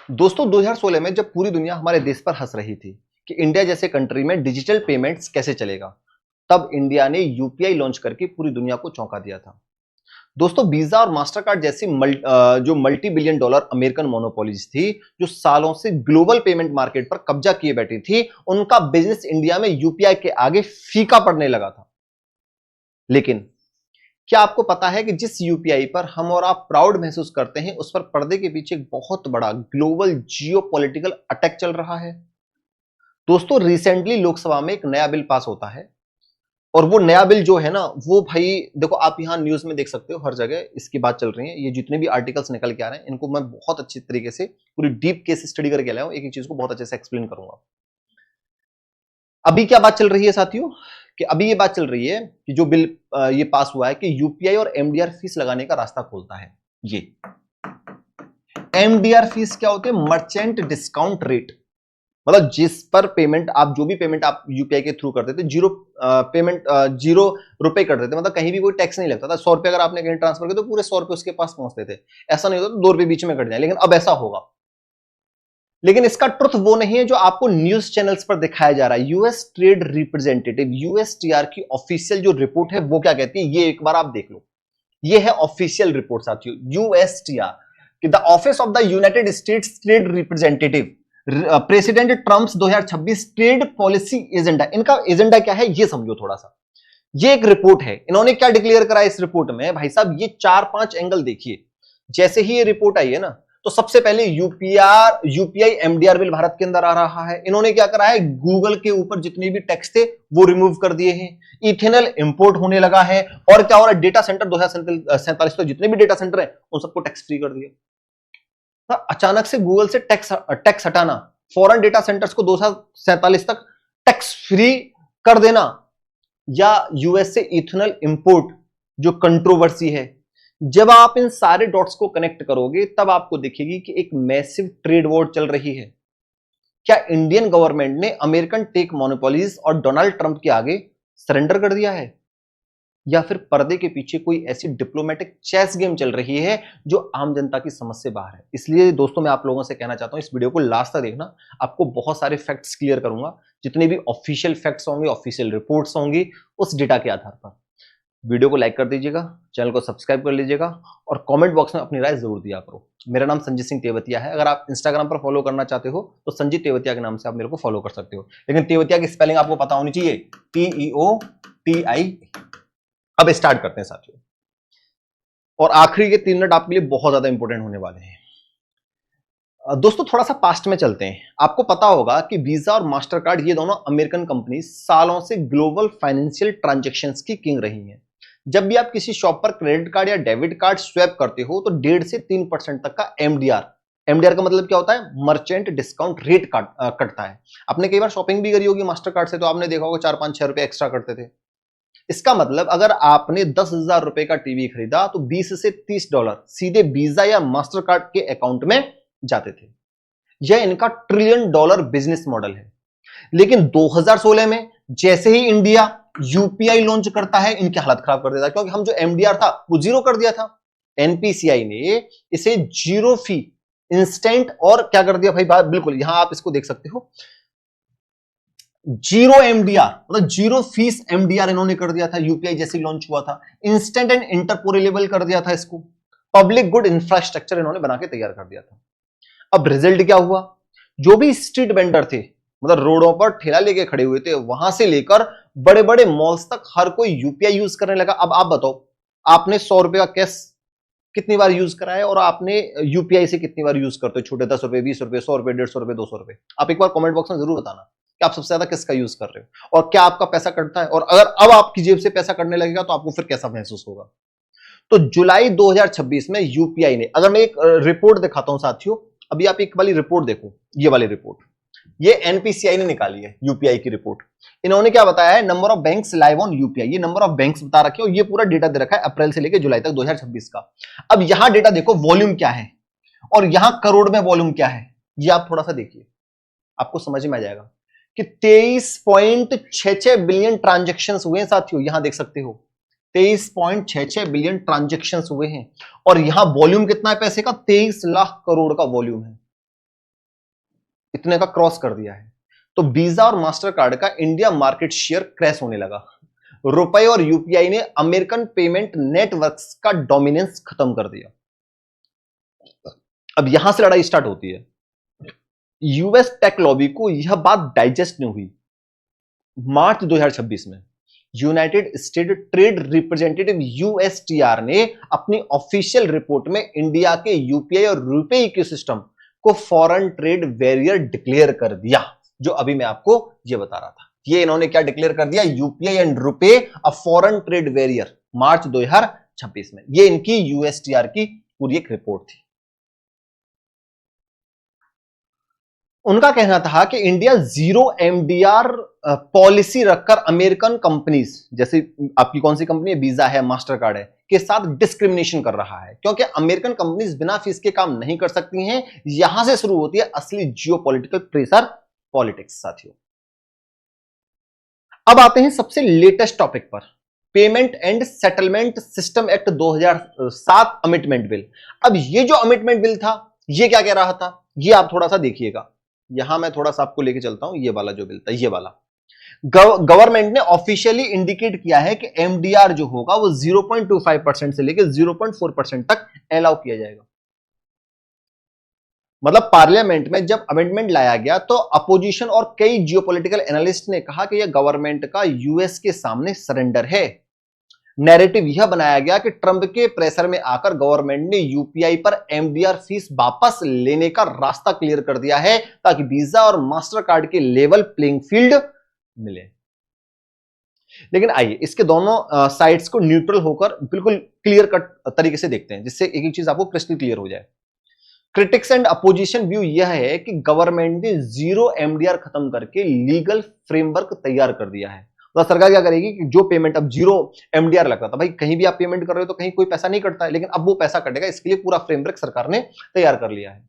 दोस्तों 2016 में जब पूरी दुनिया हमारे देश पर हंस रही थी कि इंडिया जैसे कंट्री में डिजिटल पेमेंट्स कैसे चलेगा, तब इंडिया ने यूपीआई लॉन्च करके पूरी दुनिया को चौंका दिया था। दोस्तों वीजा और मास्टर कार्ड जैसी जो multi billion dollar American monopolies थी, जो सालों से ग्लोबल पेमेंट मार्केट पर कब्जा किए बैठी थी, उनका बिजनेस इंडिया में यूपीआई के आगे फीका पड़ने लगा था। लेकिन क्या आपको पता है कि जिस यूपीआई पर हम और आप प्राउड महसूस करते हैं, उस पर पर्दे के पीछे एक बहुत बड़ा ग्लोबल जियोपॉलिटिकल अटैक चल रहा है। दोस्तों रिसेंटली लोकसभा में एक नया बिल पास होता है, और वो नया बिल जो है ना, वो भाई देखो, आप यहां न्यूज में देख सकते हो, हर जगह इसकी बात चल रही है। ये जितने भी आर्टिकल्स निकल के आ रहे हैं, इनको मैं बहुत अच्छी तरीके से पूरी डीप केस स्टडी करके लाया हूं, एक एक चीज को बहुत अच्छे से एक्सप्लेन करूंगा। अभी क्या बात चल रही है साथियों, कि अभी ये बात चल रही है कि जो बिल ये पास हुआ है कि यूपीआई और एमडीआर फीस लगाने का रास्ता खोलता है। ये एमडीआर फीस क्या होते हैं? Merchant discount rate. मतलब जिस पर पेमेंट आप, जो भी पेमेंट आप यूपीआई के थ्रू करते थे, जीरो पेमेंट, 0 रुपए करते थे, मतलब कहीं भी कोई टैक्स नहीं लगता था। 100 रुपए अगर आपने कहीं ट्रांसफर किया तो पूरे 100 रुपए उसके पास पहुंचते थे। ऐसा नहीं होता 2 रुपए बीच में कट जाए, लेकिन अब ऐसा होगा। लेकिन इसका ट्रुथ वो नहीं है जो आपको न्यूज चैनल्स पर दिखाया जा रहा है। यूएस ट्रेड रिप्रेजेंटेटिव यूएसटीआर की ऑफिशियल जो रिपोर्ट है वो क्या कहती है, ये एक बार आप देख लो। ये है ऑफिशियल रिपोर्ट साथियों, यूएसटीआर कि the office of the United states trade representative, president Trump's 2026 trade policy agenda. इनका एजेंडा क्या है ये समझो थोड़ा सा। ये एक रिपोर्ट है, इन्होंने क्या डिक्लेयर करा इस रिपोर्ट में भाई साहब, ये 4-5 एंगल देखिए। जैसे ही ये रिपोर्ट आई है ना, तो सबसे पहले यूपीआई एमडीआर बिल भारत के अंदर आ रहा है। इन्होंने क्या करा है, गूगल के ऊपर जितने भी टैक्स थे वो रिमूव कर दिए हैं। इथेनॉल इंपोर्ट होने लगा है, और क्या हो रहा है, डेटा सेंटर 2047 तो जितने भी डेटा सेंटर है उन सबको टैक्स फ्री कर दिया। तो अचानक से गूगल से टैक्स हटाना, फॉरेन डेटा सेंटर्स को 2047 तक टैक्स फ्री कर देना, या यूएस से इथेनॉल इंपोर्ट जो कंट्रोवर्सी है। जब आप इन सारे डॉट्स को कनेक्ट करोगे तब आपको दिखेगी कि एक मैसिव ट्रेड वॉर चल रही है। क्या इंडियन गवर्नमेंट ने अमेरिकन टेक मोनोपोलीज और डोनाल्ड ट्रंप के आगे सरेंडर कर दिया है, या फिर पर्दे के पीछे कोई ऐसी डिप्लोमेटिक चेस गेम चल रही है जो आम जनता की समझ से बाहर है? इसलिए दोस्तों मैं आप लोगों से कहना चाहता हूं, इस वीडियो को लास्ट तक देखना। आपको बहुत सारे फैक्ट्स क्लियर करूंगा, जितने भी ऑफिशियल फैक्ट्स होंगे, ऑफिशियल रिपोर्ट्स होंगी, उस डेटा के आधार पर। वीडियो को लाइक कर दीजिएगा, चैनल को सब्सक्राइब कर लीजिएगा, और कमेंट बॉक्स में अपनी राय जरूर दिया करो। मेरा नाम संजीत सिंह तेवतिया है। अगर आप इंस्टाग्राम पर फॉलो करना चाहते हो तो संजीत तेवतिया के नाम से आप मेरे को फॉलो कर सकते हो, लेकिन तेवतिया की स्पेलिंग आपको पता होनी चाहिए, TEOTI। अब स्टार्ट करते हैं साथियों, और आखिरी के 3 मिनट आपके लिए बहुत ज्यादा इंपॉर्टेंट होने वाले हैं। दोस्तों थोड़ा सा पास्ट में चलते हैं। आपको पता होगा कि वीजा और मास्टर कार्ड, ये दोनों अमेरिकन कंपनी सालों से ग्लोबल फाइनेंशियल ट्रांजैक्शंस की किंग रही हैं। जब भी आप किसी शॉप पर क्रेडिट कार्ड या डेबिट कार्ड स्वैप करते हो तो 1.5 से 3% तक का एमडीआर का मतलब क्या होता है, मर्चेंट डिस्काउंट रेट कटता है। आपने कई बार शॉपिंग भी करी होगी मास्टर कार्ड से, तो आपने देखा होगा 4-5-6 रुपए एक्स्ट्रा करते थे। इसका मतलब अगर आपने 10,000 रुपए का टीवी खरीदा तो $20 से $30 सीधे वीजा या मास्टर कार्ड के अकाउंट में जाते थे। यह इनका $1 ट्रिलियन बिजनेस मॉडल है। लेकिन 2016 में जैसे ही इंडिया यूपीआई लॉन्च करता है, इनकी हालत खराब कर देता है, क्योंकि हम जो एमडीआर था वो 0 कर दिया था। एनपीसीआई ने इसे 0 फी इंस्टेंट, और क्या कर दिया भाई, बिल्कुल यहां आप इसको देख सकते हो, 0 एमडीआर मतलब 0 फीस एमडीआर इन्होंने कर दिया था। यूपीआई जैसे लॉन्च हुआ था, इंस्टेंट एंड इंटरपोरेबल कर दिया था इसको। पब्लिक गुड इंफ्रास्ट्रक्चर इन्होंने बना के तैयार कर दिया था। अब रिजल्ट क्या हुआ, जो भी स्ट्रीट वेंडर थे, मतलब रोडों पर ठेला लेके खड़े हुए थे, वहां से लेकर बड़े बड़े मॉल्स तक हर कोई यूपीआई यूज करने लगा। अब आप बताओ, आपने 100 रुपए का कैश कितनी बार यूज करा है, और आपने यूपीआई से कितनी बार यूज करते हो? छोटे 10 रुपए, 20 रुपए, 100 रुपए, 150 रुपए, 200 रुपए। आप एक बार कमेंट बॉक्स में जरूर बताना कि आप सबसे ज्यादा किसका यूज कर रहे हो, और क्या आपका पैसा कटता है, और अगर अब आपकी जेब से पैसा कटने लगेगा तो आपको फिर कैसा महसूस होगा। तो जुलाई 2026 में यूपीआई ने, अगर मैं एक रिपोर्ट दिखाता हूं साथियों, अभी आप एक वाली रिपोर्ट देखो, ये वाली रिपोर्ट, ये एनपीसीआई ने निकाली है यूपीआई की रिपोर्ट। इन्होंने क्या बताया है, number of banks live on UPI, ये नंबर ऑफ बैंक्स बता रखे, और ये पूरा डेटा दे रखा है अप्रैल से लेकर जुलाई तक 2026 का। अब यहां डेटा देखो, वॉल्यूम क्या है, और यहां करोड़ में वॉल्यूम क्या है, ये आप थोड़ा सा देखिए, आपको समझ में आ जाएगा कि 23.66 बिलियन ट्रांजेक्शन हुए हैं साथियों। यहां देख सकते हो 23.66 बिलियन ट्रांजेक्शन हुए हैं, और यहां वॉल्यूम कितना है पैसे का, 23 लाख करोड़ का वॉल्यूम है। इतने का क्रॉस कर दिया है। तो वीजा और मास्टर कार्ड का इंडिया मार्केट शेयर क्रैश होने लगा। रुपए और यूपीआई ने अमेरिकन पेमेंट नेटवर्क्स का डोमिनेंस खत्म कर दिया। अब यहां से लड़ाई स्टार्ट होती है। यूएस टेक लॉबी को यह बात डाइजेस्ट नहीं हुई। मार्च 2026 में United state trade representative USTR ने अपनी ऑफिशियल रिपोर्ट में इंडिया के यूपीआई और रुपे इकोसिस्टम को फॉरेन ट्रेड बैरियर डिक्लेयर कर दिया। जो अभी मैं आपको ये बता रहा था, ये इन्होंने क्या डिक्लेयर कर दिया, UPI and RuPay a foreign trade barrier, March 2026 में। ये इनकी यूएसटीआर की पूरी एक रिपोर्ट थी। उनका कहना था कि इंडिया जीरो एमडीआर पॉलिसी रखकर अमेरिकन कंपनीज, जैसे आपकी कौन सी कंपनी है, वीजा है, मास्टर कार्ड है, के साथ डिस्क्रिमिनेशन कर रहा है, क्योंकि अमेरिकन कंपनीज बिना फीस के काम नहीं कर सकती हैं। यहां से शुरू होती है असली जियोपॉलिटिकल प्रेशर पॉलिटिक्स साथियों। अब आते हैं सबसे लेटेस्ट टॉपिक पर, payment and settlement system act 2007 amendment bill. अब ये जो अमेंडमेंट बिल था, ये क्या कह रहा था, ये आप थोड़ा सा देखिएगा। यहां मैं थोड़ा सा आपको लेके चलता हूं। ये वाला जो बिल था, ये वाला गवर्नमेंट ने ऑफिशियली इंडिकेट किया है कि एमडीआर जो होगा वो 0.25% से लेकर 0.4% तक अलाउ किया जाएगा। मतलब पार्लियामेंट में जब अमेंडमेंट लाया गया तो अपोजिशन और कई जियोपॉलिटिकल एनालिस्ट ने कहा कि यह गवर्नमेंट का यूएस के सामने सरेंडर है। नैरेटिव यह बनाया गया कि ट्रंप के प्रेशर में आकर गवर्नमेंट ने यूपीआई पर एमडीआर फीस वापस लेने का रास्ता क्लियर कर दिया है, ताकि वीजा और मास्टर कार्ड के लेवल प्लेइंग फील्ड मिले। लेकिन आइए इसके दोनों साइड्स को न्यूट्रल होकर बिल्कुल क्लियर कट तरीके से देखते हैं, जिससे एक एक चीज आपको क्रिस्टल क्लियर हो जाए। क्रिटिक्स एंड अपोजिशन व्यू यह है कि गवर्नमेंट ने जीरो एमडीआर खत्म करके लीगल फ्रेमवर्क तैयार कर दिया है। तो सरकार क्या करेगी कि जो पेमेंट, अब जीरो एमडीआर लगता था, भाई कहीं भी आप पेमेंट कर रहे हो तो कहीं कोई पैसा नहीं कटता है, लेकिन अब वो पैसा कटेगा, इसके लिए पूरा फ्रेमवर्क सरकार ने तैयार कर लिया है।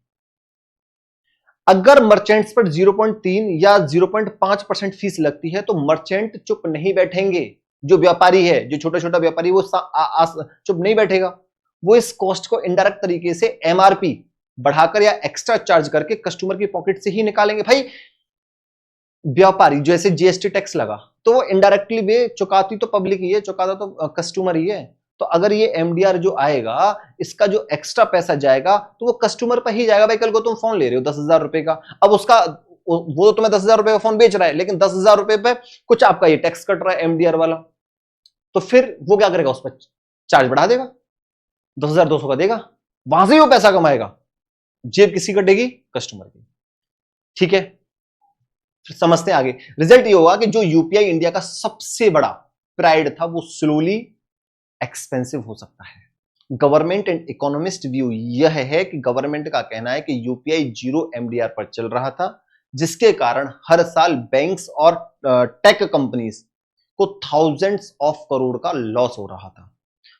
अगर मर्चेंट्स पर 0.3 या 0.5% फीस लगती है तो मर्चेंट चुप नहीं बैठेंगे। जो व्यापारी है, जो छोटा छोटा व्यापारी, वो चुप नहीं बैठेगा। वो इस कॉस्ट को इनडायरेक्ट तरीके से एमआरपी बढ़ाकर या एक्स्ट्रा चार्ज करके कस्टमर की पॉकेट से ही निकालेंगे। भाई व्यापारी जैसे जीएसटी टैक्स लगा तो वो इनडायरेक्टली वे चुकाती तो पब्लिक ही है, चुकाता तो कस्टमर ही है। तो अगर ये एमडीआर जो आएगा, इसका जो एक्स्ट्रा पैसा जाएगा तो वो कस्टमर पर ही जाएगा। भाई कल को तुम फोन ले रहे हो 10,000 रुपए का, अब उसका वो तो तुम्हें 10,000 रुपए का फोन बेच रहा है, लेकिन 10,000 रुपए पे कुछ आपका ये टैक्स कट रहा है एमडीआर वाला, तो फिर वो क्या करेगा, उस पर चार्ज बढ़ा देगा, 10,200 का देगा, वहां से ही वो पैसा कमाएगा। जेब किसी कटेगी, कस्टमर की। ठीक है, फिर समझते हैं आगे। रिजल्ट ये होगा कि जो यूपीआई इंडिया का सबसे बड़ा प्राइड था, वो स्लोली एक्सपेंसिव हो सकता है। गवर्नमेंट एंड इकोनॉमिस्ट व्यू यह है कि गवर्नमेंट का कहना है कि यूपीआई जीरो एमडीआर पर चल रहा था, जिसके कारण हर साल बैंक्स और टेक कंपनीज को थाउजेंड्स ऑफ करोड़ का लॉस हो रहा था।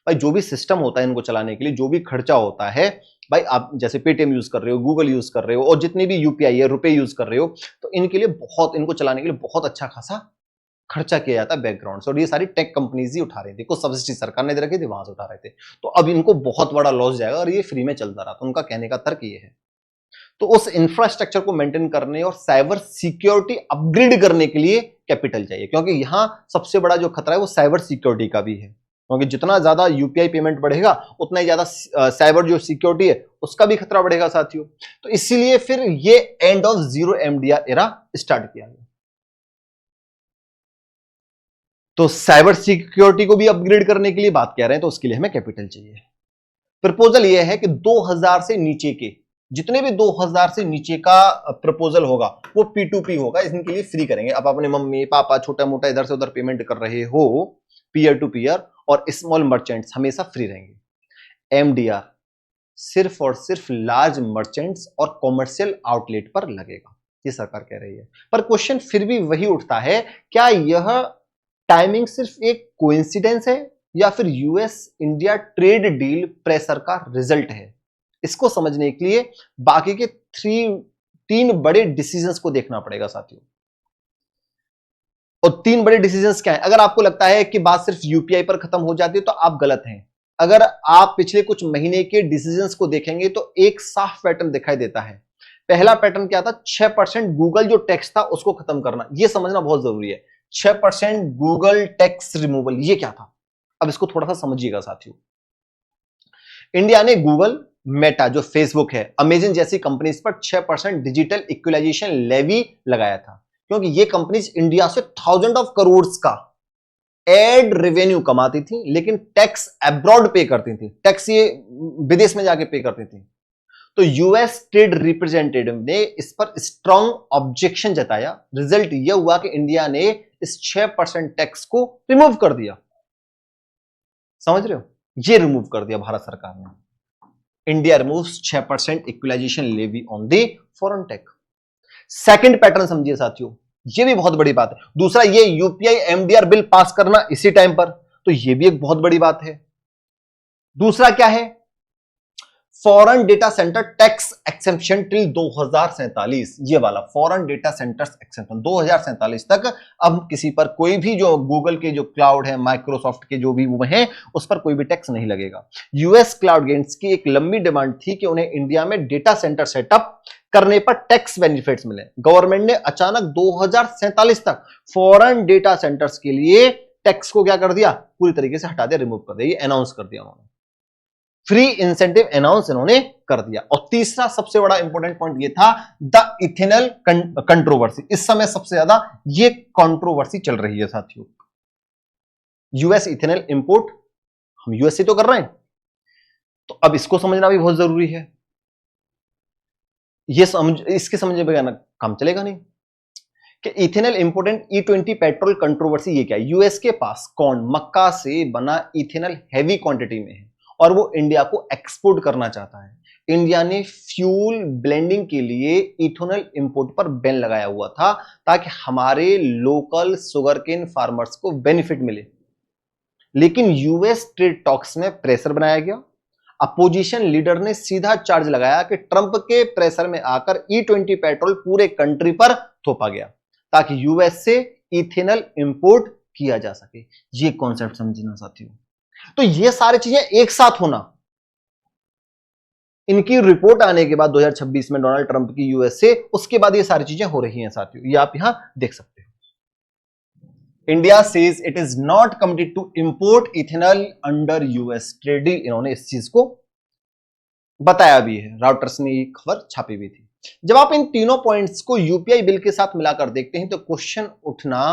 भाई जो भी सिस्टम होता है इनको चलाने के लिए, जो भी खर्चा होता है, भाई आप जैसे पेटीएम यूज कर रहे हो, गूगल यूज कर रहे हो, और जितने भी यूपीआई है, रुपए यूज कर रहे हो, तो इनके लिए बहुत, इनको चलाने के लिए बहुत अच्छा खासा खर्चा किया जाता है बैकग्राउंड से, और ये सारी टेक कंपनीज ही उठा रही थी। कुछ सब्सिडी सरकार ने दे रखी थी, वहां से उठा रहे थे। तो अब इनको बहुत बड़ा लॉस जाएगा और ये फ्री में चलता रहा। तो उनका कहने का तर्क ये है। तो उस इंफ्रास्ट्रक्चर को मेंटेन करने और साइबर सिक्योरिटी अपग्रेड करने के लिए कैपिटल चाहिए, क्योंकि यहां सबसे बड़ा जो खतरा है वो साइबर सिक्योरिटी का भी है। क्योंकि जितना ज्यादा यूपीआई पेमेंट बढ़ेगा, उतना ही ज्यादा साइबर जो सिक्योरिटी है उसका भी खतरा बढ़ेगा साथियों। तो इसीलिए फिर ये end of zero MDR era start किया गया। तो साइबर सिक्योरिटी को भी अपग्रेड करने के लिए बात कह रहे हैं, तो उसके लिए हमें कैपिटल चाहिए। प्रपोजल यह है कि 2000 से नीचे के जितने भी 2000 से नीचे का प्रपोजल होगा वो P2P होगा, इनके लिए फ्री करेंगे। अब अपने मम्मी पापा छोटा मोटा इधर से उधर पेमेंट कर रहे हो, पीयर टू पीयर, और स्मॉल मर्चेंट्स हमेशा फ्री रहेंगे। एमडीआर सिर्फ और सिर्फ लार्ज मर्चेंट्स और कॉमर्शियल आउटलेट पर लगेगा, ये सरकार कह रही है। पर क्वेश्चन फिर भी वही उठता है, क्या यह टाइमिंग सिर्फ एक कोइंसिडेंस है या फिर US India trade deal pressure का रिजल्ट है? इसको समझने के लिए बाकी के तीन बड़े डिसीजंस को देखना पड़ेगा साथियों। और तीन बड़े डिसीजंस क्या है? अगर आपको लगता है कि बात सिर्फ यूपीआई पर खत्म हो जाती है तो आप गलत हैं। अगर आप पिछले कुछ महीने के डिसीजंस को देखेंगे तो एक साफ पैटर्न दिखाई देता है। पहला पैटर्न क्या था, 6% गूगल जो टैक्स था उसको खत्म करना, यह समझना बहुत जरूरी है। 6% गूगल टैक्स रिमूवल, ये क्या था, अब इसको थोड़ा सा समझिएगा साथियों। इंडिया ने गूगल, मेटा जो फेसबुक है, अमेजन जैसी कंपनीज पर 6% डिजिटल इक्वलाइजेशन लेवी लगाया था, क्योंकि ये कंपनीज इंडिया से थाउजेंड ऑफ करोड़ का एड रेवेन्यू कमाती थी, लेकिन टैक्स अब्रॉड पे करती थी, टैक्स ये विदेश में जाके पे करती थी। तो यूएस ट्रेड रिप्रेजेंटेटिव ने इस पर स्ट्रांग ऑब्जेक्शन जताया। रिजल्ट यह हुआ कि इंडिया ने इस 6% टैक्स को रिमूव कर दिया। समझ रहे हो, ये रिमूव कर दिया भारत सरकार ने। India removes 6% equalisation levy on the foreign tax. Second pattern समझिए साथियों, ये भी बहुत बड़ी बात है। दूसरा, ये यूपीआई एमडीआर बिल पास करना इसी टाइम पर, तो ये भी एक बहुत बड़ी बात है। दूसरा क्या है, foreign data centre tax exemption till 2047, ये वाला फॉरेन डेटा सेंटर्स एक्सेम्पशन 2047 तक अब किसी पर कोई भी जो गूगल के जो क्लाउड है, माइक्रोसॉफ्ट के जो भी वो हैं, उस पर कोई भी टैक्स नहीं लगेगा। यूएस क्लाउड गेट्स की एक लंबी डिमांड थी कि उन्हें इंडिया में डेटा सेंटर सेटअप करने पर टैक्स बेनिफिट्स मिले। गवर्नमेंट ने अचानक 2047 तक फॉरेन डेटा सेंटर्स के लिए टैक्स को क्या कर दिया, पूरी तरीके से हटा दिया, रिमूव कर दिया, ये अनाउंस कर दिया उन्होंने, फ्री इंसेंटिव अनाउंस इन्होंने कर दिया। और तीसरा सबसे बड़ा इंपॉर्टेंट पॉइंट ये था, द इथेनॉल कंट्रोवर्सी। इस समय सबसे ज्यादा ये कंट्रोवर्सी चल रही है साथियों। यूएस इथेनॉल इंपोर्ट, हम यूएस से तो कर रहे हैं, तो अब इसको समझना भी बहुत जरूरी है। ये समझ, इसके समझ में काम चलेगा नहीं कि ethanol important E20 petrol controversy ये क्या है। यूएस के पास कॉर्न, मक्का से बना इथेनॉल हैवी क्वांटिटी में है और वो इंडिया को एक्सपोर्ट करना चाहता है। इंडिया ने फ्यूल ब्लेंडिंग के लिए इथेनॉल इंपोर्ट पर बैन लगाया हुआ था, ताकि हमारे लोकल शुगरकेन फार्मर्स को बेनिफिट मिले। लेकिन यूएस ट्रेड टॉक्स में प्रेशर बनाया गया। अपोजिशन लीडर ने सीधा चार्ज लगाया कि ट्रंप के प्रेशर में आकर E20 पेट्रोल पूरे कंट्री पर थोपा गया, ताकि यूएस से इथेनॉल इंपोर्ट किया जा सके। ये कॉन्सेप्ट समझना साथियों। तो ये सारी चीजें एक साथ होना, इनकी रिपोर्ट आने के बाद 2026 में डोनाल्ड ट्रंप की यूएस से, उसके बाद ये सारी चीजें हो रही हैं साथियों, ये आप यहां देख सकते हो। India says it is not committed to import ethanol under US trade deal, इन्होंने इस चीज को बताया भी है, राउटर्स ने ये खबर छापी भी थी। जब आप इन तीनों पॉइंट्स को यूपीआई बिल के साथ मिलाकर देखते हैं तो क्वेश्चन उठना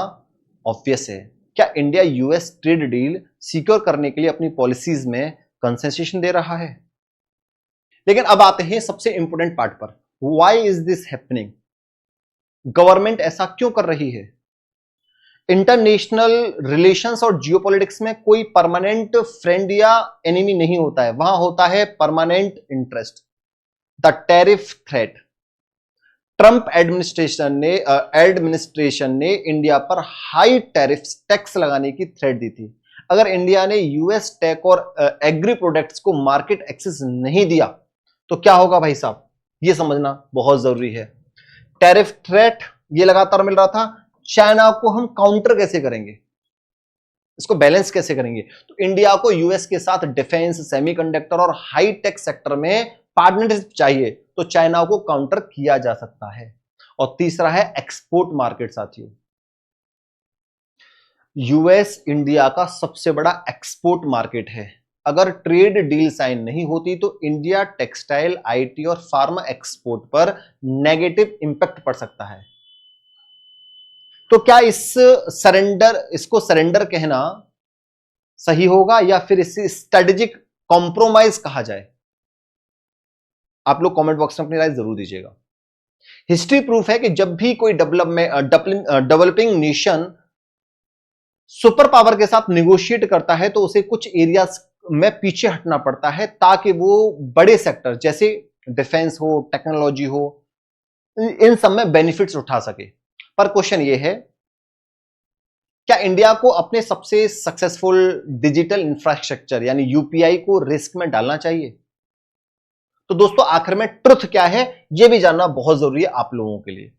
ऑब्वियस है, क्या India US trade deal secure करने के लिए अपनी पॉलिसीज में कंसेशन दे रहा है। लेकिन अब आते हैं सबसे इंपॉर्टेंट पार्ट पर, why is this happening, government ऐसा क्यों कर रही है। इंटरनेशनल रिलेशंस और जियोपॉलिटिक्स में कोई परमानेंट फ्रेंड या एनिमी नहीं होता है, वहां होता है permanent interest, the tariff threat. Trump administration ने इंडिया पर हाई टैक्स लगाने की थ्रेट दी थी। अगर इंडिया ने यूएस टेक और एग्री प्रोडक्ट्स को मार्केट एक्सेस नहीं दिया तो क्या होगा भाई साहब, ये समझना बहुत जरूरी है। टैरिफ थ्रेट ये लगातार मिल रहा था, चाइना को हम काउंटर कैसे करेंगे, इसको बैलेंस कैसे करेंगे। तो इंडिया को यूएस के साथ डिफेंस, सेमीकंडक्टर और हाई टेक सेक्टर में पार्टनरशिप चाहिए, तो चाइना को काउंटर किया जा सकता है। और तीसरा है एक्सपोर्ट मार्केट साथियों, यूएस इंडिया का सबसे बड़ा एक्सपोर्ट मार्केट है। अगर ट्रेड डील साइन नहीं होती तो इंडिया टेक्सटाइल, आईटी और फार्मा एक्सपोर्ट पर नेगेटिव इंपैक्ट पड़ सकता है। तो क्या इसको सरेंडर कहना सही होगा या फिर इसे स्ट्रेटेजिक कॉम्प्रोमाइज कहा जाए। आप लोग कमेंट बॉक्स में अपनी राय जरूर दीजिएगा। हिस्ट्री प्रूफ है कि जब भी कोई डेवलपिंग नेशन सुपर पावर के साथ निगोशिएट करता है तो उसे कुछ एरियाज में पीछे हटना पड़ता है, ताकि वो बड़े सेक्टर जैसे डिफेंस हो, टेक्नोलॉजी हो, इन सब में बेनिफिट्स उठा सके। पर क्वेश्चन ये है, क्या इंडिया को अपने सबसे सक्सेसफुल डिजिटल इंफ्रास्ट्रक्चर यानी यूपीआई को रिस्क में डालना चाहिए। तो दोस्तों आखिर में ट्रुथ क्या है यह भी जानना बहुत जरूरी है आप लोगों के लिए।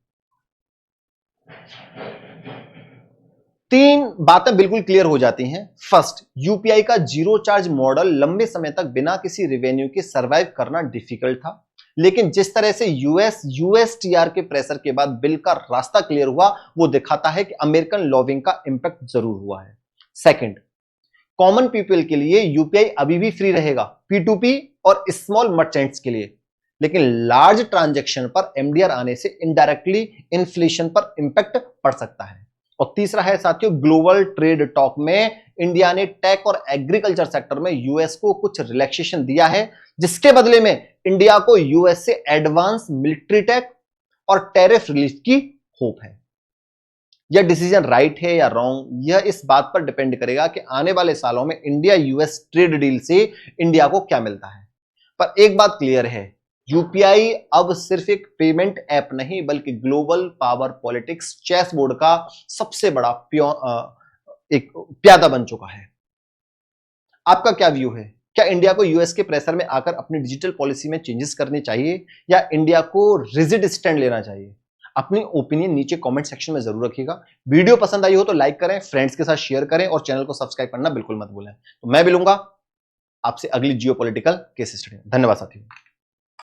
तीन बातें बिल्कुल क्लियर हो जाती हैं। फर्स्ट, यूपीआई का जीरो चार्ज मॉडल लंबे समय तक बिना किसी रेवेन्यू के सर्वाइव करना डिफिकल्ट था। लेकिन जिस तरह से यूएसटीआर के प्रेशर के बाद बिल का रास्ता क्लियर हुआ, वो दिखाता है कि अमेरिकन लॉबिंग का इंपैक्ट जरूर हुआ है। सेकंड, कॉमन पीपल के लिए यूपीआई अभी भी फ्री रहेगा, P2P और स्मॉल मर्चेंट्स के लिए, लेकिन लार्ज ट्रांजैक्शन पर एमडीआर आने से इनडायरेक्टली इन्फ्लेशन पर इंपैक्ट पड़ सकता है। और तीसरा है साथियों, ग्लोबल ट्रेड टॉक में इंडिया ने टेक और एग्रीकल्चर सेक्टर में यूएस को कुछ रिलैक्सेशन दिया है, जिसके बदले में इंडिया को यूएस से एडवांस मिलिट्री टेक और टैरिफ रिलीज की होप है। यह डिसीजन राइट है या रॉन्ग, यह इस बात पर डिपेंड करेगा कि आने वाले सालों में इंडिया यूएस ट्रेड डील से इंडिया को क्या मिलता है। पर एक बात क्लियर है, यूपीआई अब सिर्फ एक पेमेंट ऐप नहीं बल्कि global power politics chess board का सबसे बड़ा एक प्यादा बन चुका है। आपका क्या व्यू है? क्या इंडिया को यूएस के प्रेशर में आकर अपनी डिजिटल पॉलिसी में चेंजेस करने चाहिए या इंडिया को रिजिड स्टैंड लेना चाहिए? अपनी ओपिनियन नीचे कमेंट सेक्शन में जरूर रखिएगा। वीडियो पसंद आई हो तो लाइक करें, फ्रेंड्स के साथ शेयर करें और चैनल को सब्सक्राइब करना बिल्कुल मत भूलें। तो मैं मिलूंगा आपसे अगली जियोपॉलिटिकल केस स्टडी में। धन्यवाद साथियों।